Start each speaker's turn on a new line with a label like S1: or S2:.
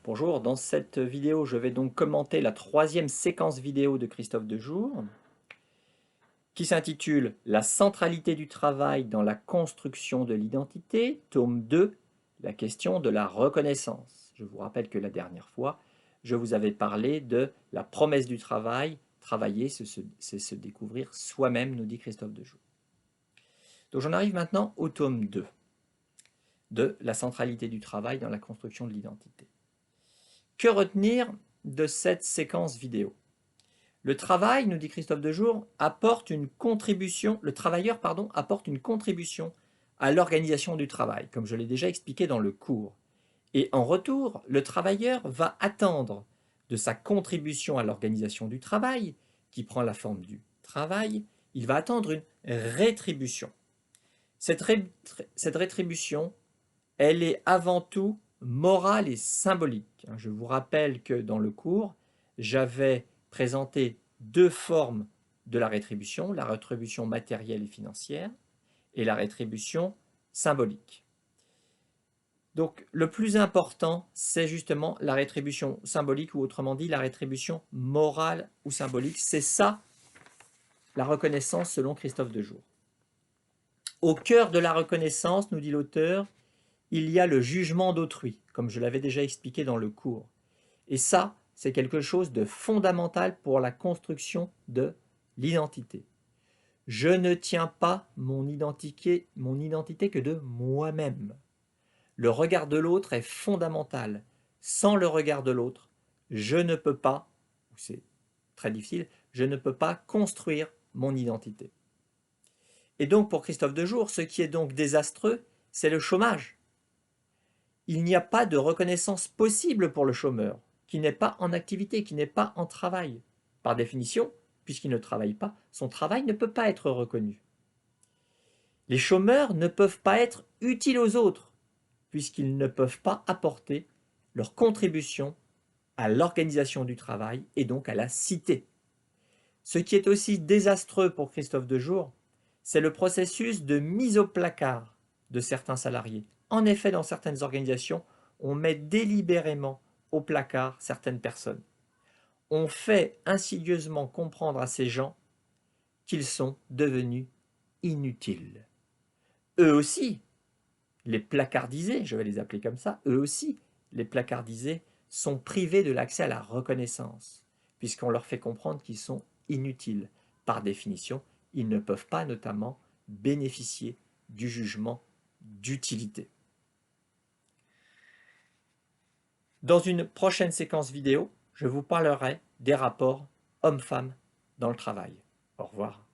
S1: Bonjour, dans cette vidéo, je vais donc commenter la troisième séquence vidéo de Christophe Dejour, qui s'intitule La centralité du travail dans la construction de l'identité, tome 2, la question de la reconnaissance. Je vous rappelle que la dernière fois, je vous avais parlé de la promesse du travail. Travailler, c'est se découvrir soi-même, nous dit Christophe Dejour. Donc j'en arrive maintenant au tome 2, de la centralité du travail dans la construction de l'identité. Que retenir de cette séquence vidéo? Le travail, nous dit Christophe Dejour, apporte une contribution, le travailleur, pardon, apporte une contribution à l'organisation du travail, comme je l'ai déjà expliqué dans le cours. Et en retour, le travailleur va attendre de sa contribution à l'organisation du travail, qui prend la forme du travail, il va attendre une rétribution. Cette rétribution, elle est avant tout morale et symbolique. Je vous rappelle que dans le cours, j'avais présenté deux formes de la rétribution matérielle et financière et la rétribution symbolique. Donc le plus important, c'est justement la rétribution symbolique, ou autrement dit la rétribution morale ou symbolique. C'est ça la reconnaissance selon Christophe Dejour. Au cœur de la reconnaissance, nous dit l'auteur, il y a le jugement d'autrui, comme je l'avais déjà expliqué dans le cours. Et ça, c'est quelque chose de fondamental pour la construction de l'identité. Je ne tiens pas mon identité que de moi-même. Le regard de l'autre est fondamental. Sans le regard de l'autre, je ne peux pas, c'est très difficile, je ne peux pas construire mon identité. Et donc pour Christophe Dejour, ce qui est donc désastreux, c'est le chômage. Il n'y a pas de reconnaissance possible pour le chômeur, qui n'est pas en activité, qui n'est pas en travail. Par définition, puisqu'il ne travaille pas, son travail ne peut pas être reconnu. Les chômeurs ne peuvent pas être utiles aux autres, puisqu'ils ne peuvent pas apporter leur contribution à l'organisation du travail et donc à la cité. Ce qui est aussi désastreux pour Christophe Dejour, c'est le processus de mise au placard de certains salariés. En effet, dans certaines organisations, on met délibérément au placard certaines personnes. On fait insidieusement comprendre à ces gens qu'ils sont devenus inutiles. Eux aussi, les placardisés, je vais les appeler comme ça, eux aussi, les placardisés, sont privés de l'accès à la reconnaissance, puisqu'on leur fait comprendre qu'ils sont inutiles. Par définition, ils ne peuvent pas notamment bénéficier du jugement d'utilité. Dans une prochaine séquence vidéo, je vous parlerai des rapports hommes-femmes dans le travail. Au revoir.